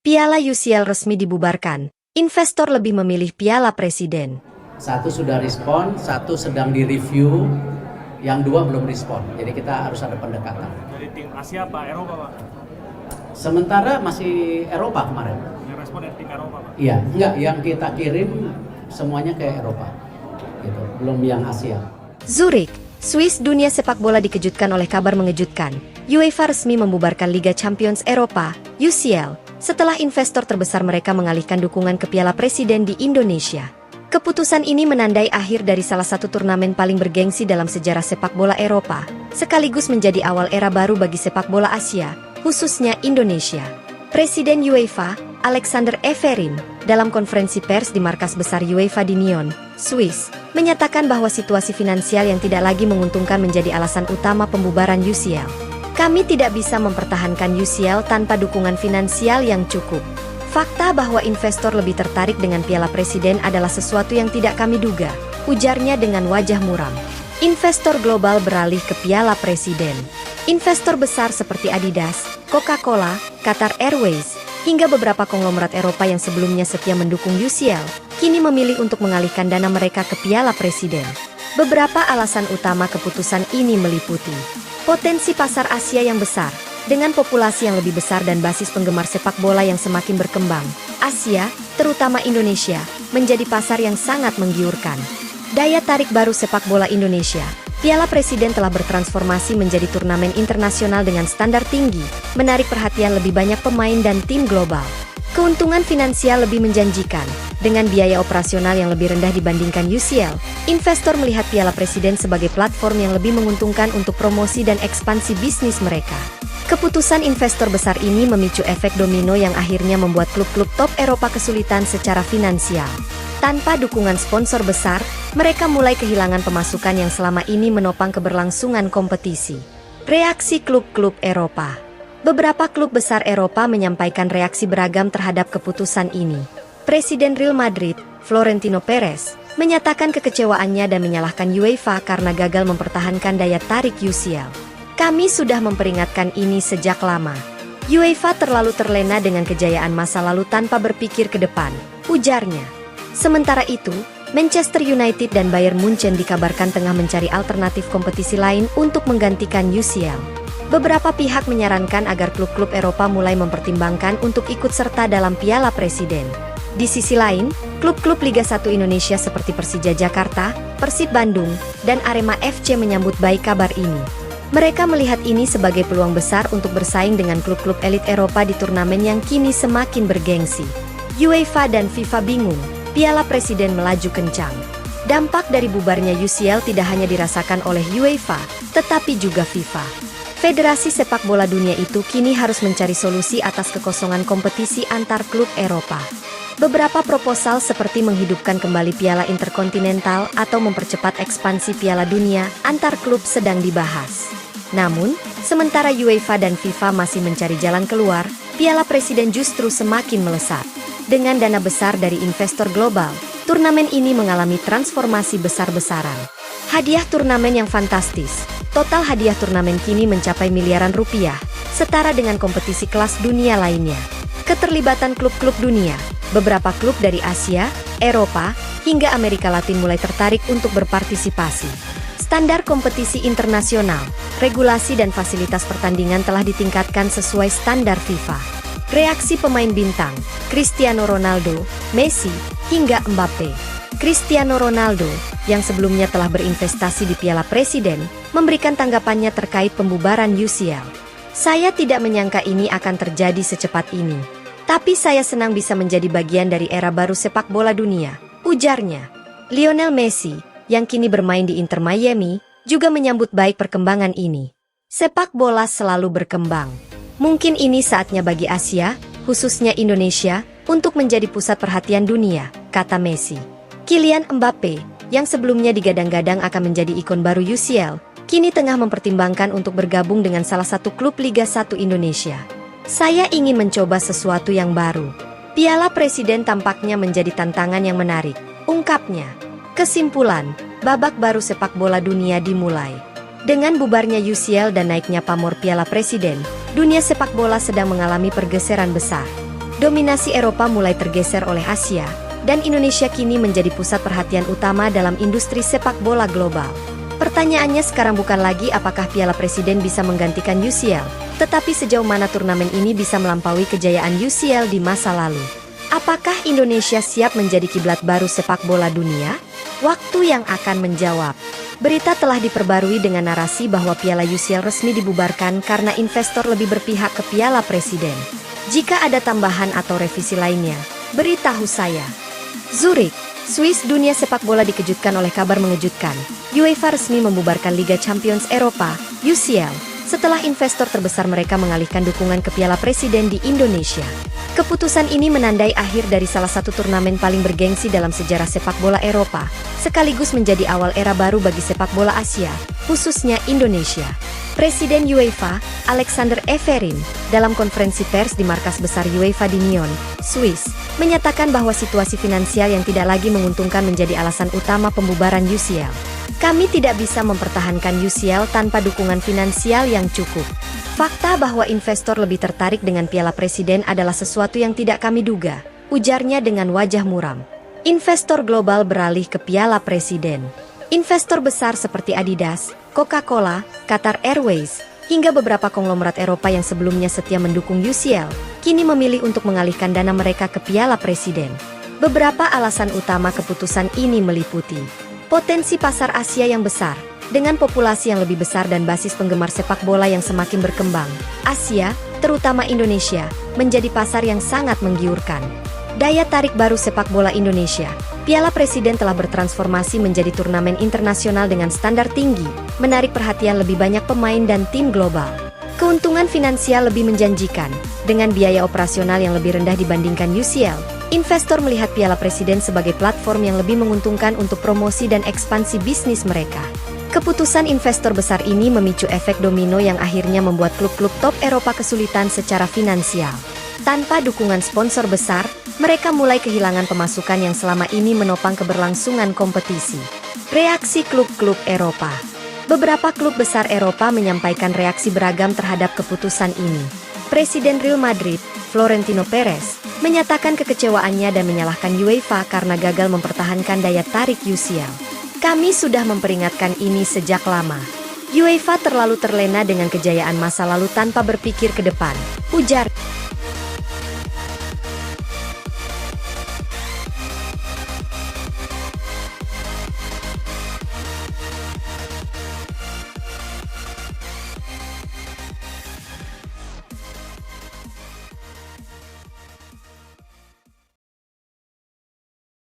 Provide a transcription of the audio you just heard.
Piala UCL resmi dibubarkan. Investor lebih memilih Piala Presiden. Satu sudah respon, satu sedang direview, yang dua belum respon. Jadi kita harus ada pendekatan. Dari tim Asia apa Eropa Pak? Sementara masih Eropa kemarin. Yang respon dari tim Eropa Pak? Iya, enggak, yang kita kirim semuanya ke Eropa. Gitu, belum yang Asia. Zurich, Swiss. Dunia sepak bola dikejutkan oleh kabar mengejutkan. UEFA resmi membubarkan Liga Champions Eropa, UCL, setelah investor terbesar mereka mengalihkan dukungan ke Piala Presiden di Indonesia. Keputusan ini menandai akhir dari salah satu turnamen paling bergengsi dalam sejarah sepak bola Eropa, sekaligus menjadi awal era baru bagi sepak bola Asia, khususnya Indonesia. Presiden UEFA, Alexander Everin, dalam konferensi pers di markas besar UEFA di Nyon, Swiss, menyatakan bahwa situasi finansial yang tidak lagi menguntungkan menjadi alasan utama pembubaran UCL. Kami tidak bisa mempertahankan UCL tanpa dukungan finansial yang cukup. Fakta bahwa investor lebih tertarik dengan Piala Presiden adalah sesuatu yang tidak kami duga, ujarnya dengan wajah muram. Investor global beralih ke Piala Presiden. Investor besar seperti Adidas, Coca-Cola, Qatar Airways, hingga beberapa konglomerat Eropa yang sebelumnya setia mendukung UCL, kini memilih untuk mengalihkan dana mereka ke Piala Presiden. Beberapa alasan utama keputusan ini meliputi potensi pasar Asia yang besar. Dengan populasi yang lebih besar dan basis penggemar sepak bola yang semakin berkembang, Asia, terutama Indonesia, menjadi pasar yang sangat menggiurkan. Daya tarik baru sepak bola Indonesia. Piala Presiden telah bertransformasi menjadi turnamen internasional dengan standar tinggi, menarik perhatian lebih banyak pemain dan tim global. Keuntungan finansial lebih menjanjikan. Dengan biaya operasional yang lebih rendah dibandingkan UCL, investor melihat Piala Presiden sebagai platform yang lebih menguntungkan untuk promosi dan ekspansi bisnis mereka. Keputusan investor besar ini memicu efek domino yang akhirnya membuat klub-klub top Eropa kesulitan secara finansial. Tanpa dukungan sponsor besar, mereka mulai kehilangan pemasukan yang selama ini menopang keberlangsungan kompetisi. Reaksi klub-klub Eropa. Beberapa klub besar Eropa menyampaikan reaksi beragam terhadap keputusan ini. Presiden Real Madrid, Florentino Perez, menyatakan kekecewaannya dan menyalahkan UEFA karena gagal mempertahankan daya tarik UCL. Kami sudah memperingatkan ini sejak lama. UEFA terlalu terlena dengan kejayaan masa lalu tanpa berpikir ke depan, ujarnya. Sementara itu, Manchester United dan Bayern Munchen dikabarkan tengah mencari alternatif kompetisi lain untuk menggantikan UCL. Beberapa pihak menyarankan agar klub-klub Eropa mulai mempertimbangkan untuk ikut serta dalam Piala Presiden. Di sisi lain, klub-klub Liga 1 Indonesia seperti Persija Jakarta, Persib Bandung, dan Arema FC menyambut baik kabar ini. Mereka melihat ini sebagai peluang besar untuk bersaing dengan klub-klub elit Eropa di turnamen yang kini semakin bergengsi. UEFA dan FIFA bingung, Piala Presiden melaju kencang. Dampak dari bubarnya UCL tidak hanya dirasakan oleh UEFA, tetapi juga FIFA. Federasi sepak bola dunia itu kini harus mencari solusi atas kekosongan kompetisi antar klub Eropa. Beberapa proposal seperti menghidupkan kembali Piala Interkontinental atau mempercepat ekspansi Piala Dunia antar klub sedang dibahas. Namun, sementara UEFA dan FIFA masih mencari jalan keluar, Piala Presiden justru semakin melesat. Dengan dana besar dari investor global, turnamen ini mengalami transformasi besar-besaran. Hadiah turnamen yang fantastis. Total hadiah turnamen kini mencapai miliaran rupiah, setara dengan kompetisi kelas dunia lainnya. Keterlibatan klub-klub dunia, beberapa klub dari Asia, Eropa, hingga Amerika Latin mulai tertarik untuk berpartisipasi. Standar kompetisi internasional, regulasi dan fasilitas pertandingan telah ditingkatkan sesuai standar FIFA. Reaksi pemain bintang, Cristiano Ronaldo, Messi, hingga Mbappe. Cristiano Ronaldo, yang sebelumnya telah berinvestasi di Piala Presiden, memberikan tanggapannya terkait pembubaran UCL. Saya tidak menyangka ini akan terjadi secepat ini. Tapi saya senang bisa menjadi bagian dari era baru sepak bola dunia, ujarnya. Lionel Messi, yang kini bermain di Inter Miami, juga menyambut baik perkembangan ini. Sepak bola selalu berkembang. Mungkin ini saatnya bagi Asia, khususnya Indonesia, untuk menjadi pusat perhatian dunia, kata Messi. Kylian Mbappe, yang sebelumnya digadang-gadang akan menjadi ikon baru UCL, kini tengah mempertimbangkan untuk bergabung dengan salah satu klub Liga 1 Indonesia. Saya ingin mencoba sesuatu yang baru. Piala Presiden tampaknya menjadi tantangan yang menarik, ungkapnya. Kesimpulan, babak baru sepak bola dunia dimulai. Dengan bubarnya UCL dan naiknya pamor Piala Presiden, dunia sepak bola sedang mengalami pergeseran besar. Dominasi Eropa mulai tergeser oleh Asia, dan Indonesia kini menjadi pusat perhatian utama dalam industri sepak bola global. Pertanyaannya sekarang bukan lagi apakah Piala Presiden bisa menggantikan UCL, tetapi sejauh mana turnamen ini bisa melampaui kejayaan UCL di masa lalu. Apakah Indonesia siap menjadi kiblat baru sepak bola dunia? Waktu yang akan menjawab. Berita telah diperbarui dengan narasi bahwa Piala UCL resmi dibubarkan karena investor lebih berpihak ke Piala Presiden. Jika ada tambahan atau revisi lainnya, beritahu saya. Zurich, Swiss, dunia sepak bola dikejutkan oleh kabar mengejutkan. UEFA resmi membubarkan Liga Champions Eropa, UCL, setelah investor terbesar mereka mengalihkan dukungan ke Piala Presiden di Indonesia. Keputusan ini menandai akhir dari salah satu turnamen paling bergengsi dalam sejarah sepak bola Eropa, sekaligus menjadi awal era baru bagi sepak bola Asia, khususnya Indonesia. Presiden UEFA, Alexander Everin, dalam konferensi pers di markas besar UEFA di Nyon, Swiss, menyatakan bahwa situasi finansial yang tidak lagi menguntungkan menjadi alasan utama pembubaran UCL. Kami tidak bisa mempertahankan UCL tanpa dukungan finansial yang cukup. Fakta bahwa investor lebih tertarik dengan Piala Presiden adalah sesuatu yang tidak kami duga, ujarnya dengan wajah muram. Investor global beralih ke Piala Presiden. Investor besar seperti Adidas, Coca-Cola, Qatar Airways, hingga beberapa konglomerat Eropa yang sebelumnya setia mendukung UCL, kini memilih untuk mengalihkan dana mereka ke Piala Presiden. Beberapa alasan utama keputusan ini meliputi potensi pasar Asia yang besar. Dengan populasi yang lebih besar dan basis penggemar sepak bola yang semakin berkembang, Asia, terutama Indonesia, menjadi pasar yang sangat menggiurkan. Daya tarik baru sepak bola Indonesia. Piala Presiden telah bertransformasi menjadi turnamen internasional dengan standar tinggi, menarik perhatian lebih banyak pemain dan tim global. Keuntungan finansial lebih menjanjikan, dengan biaya operasional yang lebih rendah dibandingkan UCL. Investor melihat Piala Presiden sebagai platform yang lebih menguntungkan untuk promosi dan ekspansi bisnis mereka. Keputusan investor besar ini memicu efek domino yang akhirnya membuat klub-klub top Eropa kesulitan secara finansial. Tanpa dukungan sponsor besar, mereka mulai kehilangan pemasukan yang selama ini menopang keberlangsungan kompetisi. Reaksi klub-klub Eropa. Beberapa klub besar Eropa menyampaikan reaksi beragam terhadap keputusan ini. Presiden Real Madrid, Florentino Perez, menyatakan kekecewaannya dan menyalahkan UEFA karena gagal mempertahankan daya tarik UCL. Kami sudah memperingatkan ini sejak lama. UEFA terlalu terlena dengan kejayaan masa lalu tanpa berpikir ke depan, ujar.